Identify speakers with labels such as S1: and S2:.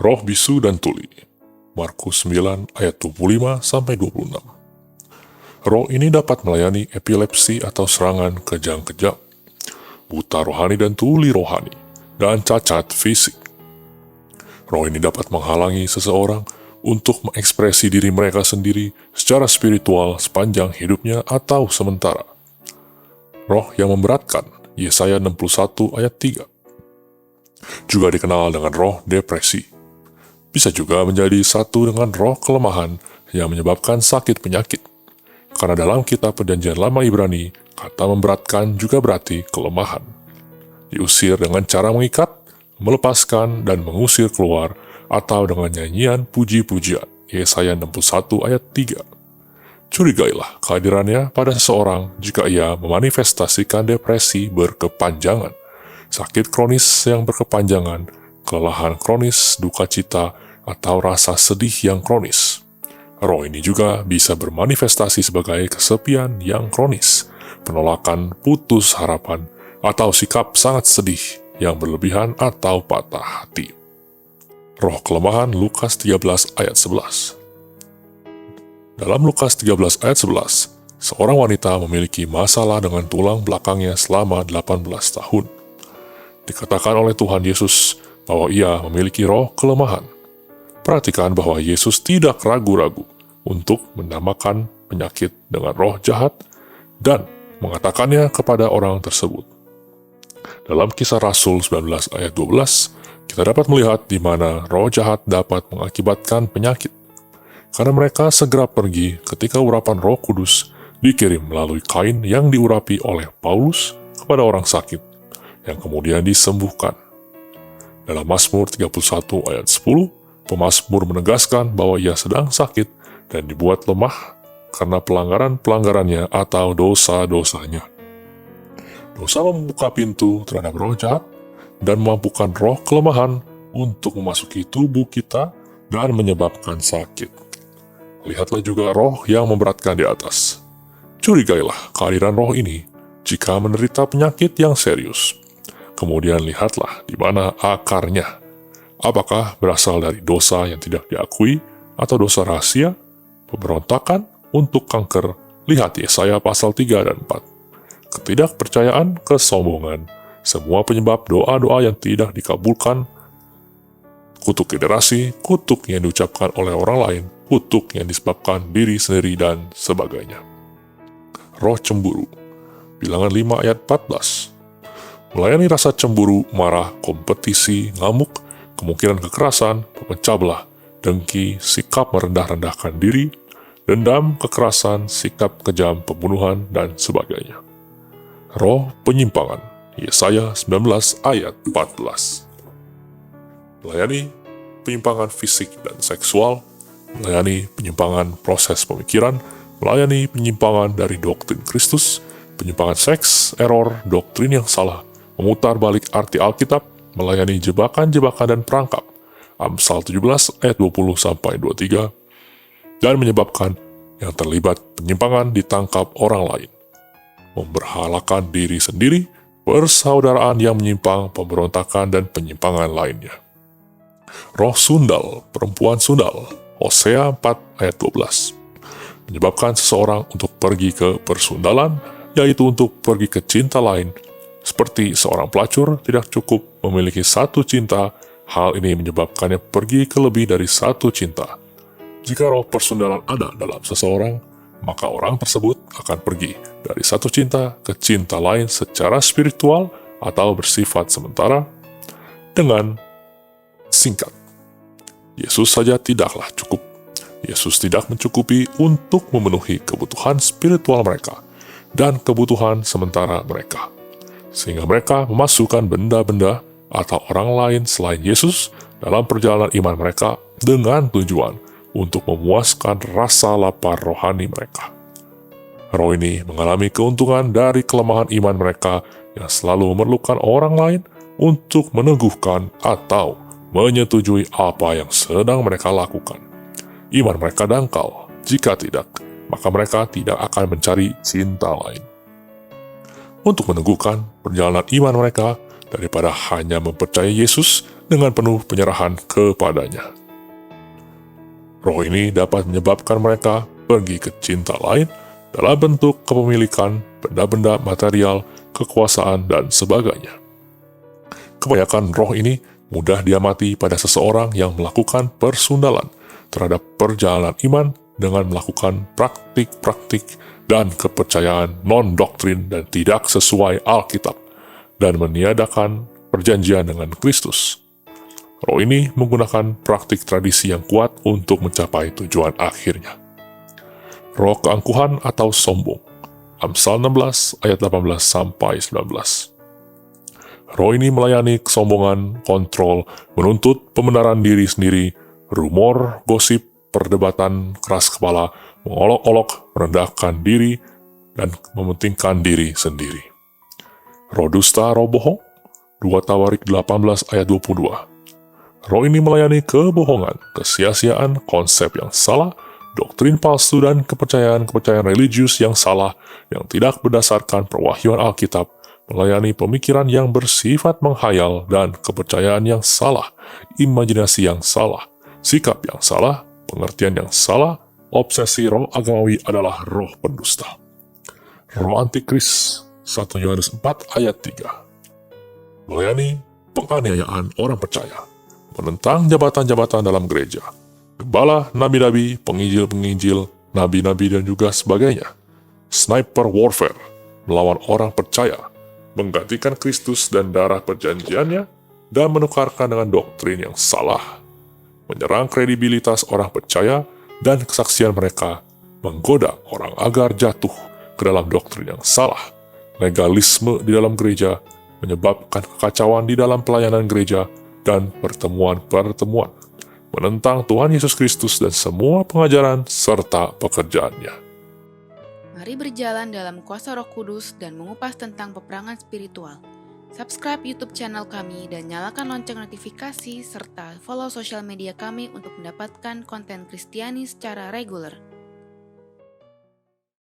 S1: Roh bisu dan tuli. Markus 9 ayat 25-26. Roh ini dapat melayani epilepsi atau serangan kejang-kejang, buta rohani dan tuli rohani, dan cacat fisik. Roh ini dapat menghalangi seseorang untuk mengekspresi diri mereka sendiri secara spiritual sepanjang hidupnya atau sementara. Roh yang memberatkan, Yesaya 61 ayat 3. Juga dikenal dengan roh depresi. Bisa juga menjadi satu dengan roh kelemahan yang menyebabkan sakit penyakit. Karena dalam kitab Perjanjian Lama Ibrani, kata memberatkan juga berarti kelemahan. Diusir dengan cara mengikat, melepaskan, dan mengusir keluar, atau dengan nyanyian puji-pujian. Yesaya 61 ayat 3. Curigailah kehadirannya pada seseorang jika ia memanifestasikan depresi berkepanjangan, sakit kronis yang berkepanjangan, kelelahan kronis, duka cita, atau rasa sedih yang kronis. Roh ini juga bisa bermanifestasi sebagai kesepian yang kronis, penolakan, putus harapan, atau sikap sangat sedih yang berlebihan atau patah hati. Roh kelemahan Lukas 13 ayat 11. Dalam Lukas 13 ayat 11, seorang wanita memiliki masalah dengan tulang belakangnya selama 18 tahun. Dikatakan oleh Tuhan Yesus bahwa ia memiliki roh kelemahan. Perhatikan bahwa Yesus tidak ragu-ragu untuk menamakan penyakit dengan roh jahat dan mengatakannya kepada orang tersebut. Dalam Kisah Rasul 19 ayat 12, kita dapat melihat di mana roh jahat dapat mengakibatkan penyakit. Karena mereka segera pergi ketika urapan Roh Kudus dikirim melalui kain yang diurapi oleh Paulus kepada orang sakit, yang kemudian disembuhkan. Dalam Mazmur 31 ayat 10, pemazmur menegaskan bahwa ia sedang sakit dan dibuat lemah karena pelanggaran-pelanggarannya atau dosa-dosanya. Dosa membuka pintu terhadap roh jahat dan memampukan roh kelemahan untuk memasuki tubuh kita dan menyebabkan sakit. Lihatlah juga roh yang memberatkan di atas. Curigailah kehadiran roh ini jika menderita penyakit yang serius. Kemudian lihatlah di mana akarnya. Apakah berasal dari dosa yang tidak diakui atau dosa rahasia, pemberontakan untuk kanker? Lihat Yesaya pasal 3 dan 4. Ketidakpercayaan, kesombongan, semua penyebab doa-doa yang tidak dikabulkan, kutuk generasi, kutuk yang diucapkan oleh orang lain, kutuk yang disebabkan diri sendiri, dan sebagainya. Roh cemburu. Bilangan 5 ayat 14. Melayani rasa cemburu, marah, kompetisi, ngamuk, kemungkinan kekerasan, pemecah belah, dengki, sikap merendah-rendahkan diri, dendam, kekerasan, sikap kejam, pembunuhan, dan sebagainya. Roh penyimpangan. Yesaya 19 ayat 14. Melayani penyimpangan fisik dan seksual, melayani penyimpangan proses pemikiran, melayani penyimpangan dari doktrin Kristus, penyimpangan seks, error, doktrin yang salah, memutar balik arti Alkitab, melayani jebakan-jebakan dan perangkap, Amsal 17 ayat 20-23, dan menyebabkan yang terlibat penyimpangan ditangkap orang lain, memberhalakan diri sendiri, persaudaraan yang menyimpang, pemberontakan, dan penyimpangan lainnya. Roh sundal, perempuan sundal, Hosea 4 ayat 12, menyebabkan seseorang untuk pergi ke persundalan, yaitu untuk pergi ke cinta lain. Seperti seorang pelacur tidak cukup memiliki satu cinta, hal ini menyebabkannya pergi ke lebih dari satu cinta. Jika roh persundalan ada dalam seseorang, maka orang tersebut akan pergi dari satu cinta ke cinta lain secara spiritual atau bersifat sementara. Dengan singkat, Yesus saja tidaklah cukup. Yesus tidak mencukupi untuk memenuhi kebutuhan spiritual mereka dan kebutuhan sementara mereka, sehingga mereka memasukkan benda-benda atau orang lain selain Yesus dalam perjalanan iman mereka dengan tujuan untuk memuaskan rasa lapar rohani mereka. Roh ini mengalami keuntungan dari kelemahan iman mereka yang selalu memerlukan orang lain untuk meneguhkan atau menyetujui apa yang sedang mereka lakukan. Iman mereka dangkal. Jika tidak, maka mereka tidak akan mencari cinta lain. Untuk meneguhkan perjalanan iman mereka daripada hanya mempercayai Yesus dengan penuh penyerahan kepadanya. Roh ini dapat menyebabkan mereka pergi ke cinta lain dalam bentuk kepemilikan, benda-benda material, kekuasaan, dan sebagainya. Kebanyakan roh ini mudah diamati pada seseorang yang melakukan persundalan terhadap perjalanan iman dengan melakukan praktik-praktik dan kepercayaan non-doktrin dan tidak sesuai Alkitab, dan meniadakan perjanjian dengan Kristus. Roh ini menggunakan praktik tradisi yang kuat untuk mencapai tujuan akhirnya. Roh keangkuhan atau sombong. Amsal 16 ayat 18-19. Roh ini melayani kesombongan, kontrol, menuntut pembenaran diri sendiri, rumor, gosip, perdebatan keras kepala, mengolok-olok, merendahkan diri, dan mementingkan diri sendiri. Roh dusta, roh bohong. 2 Tawarik 18 ayat 22. Roh ini melayani kebohongan, kesia-siaan, konsep yang salah, doktrin palsu, dan kepercayaan-kepercayaan religius yang salah yang tidak berdasarkan perwahyuan Alkitab, melayani pemikiran yang bersifat menghayal dan kepercayaan yang salah, imajinasi yang salah, sikap yang salah, pengertian yang salah. Obsesi roh agamawi adalah roh pendusta. Roh antikris, 1 Yohanes 4 ayat 3. Melayani penganiayaan orang percaya, menentang jabatan-jabatan dalam gereja, gembala, nabi-nabi, penginjil-penginjil, nabi-nabi, dan juga sebagainya. Sniper warfare, melawan orang percaya, menggantikan Kristus dan darah perjanjiannya, dan menukarkan dengan doktrin yang salah, menyerang kredibilitas orang percaya dan kesaksian mereka, menggoda orang agar jatuh ke dalam doktrin yang salah, legalisme di dalam gereja, menyebabkan kekacauan di dalam pelayanan gereja, dan pertemuan-pertemuan, menentang Tuhan Yesus Kristus dan semua pengajaran serta pekerjaannya.
S2: Mari berjalan dalam kuasa Roh Kudus dan mengupas tentang peperangan spiritual. Subscribe YouTube channel kami dan nyalakan lonceng notifikasi serta follow sosial media kami untuk mendapatkan konten Kristiani secara reguler.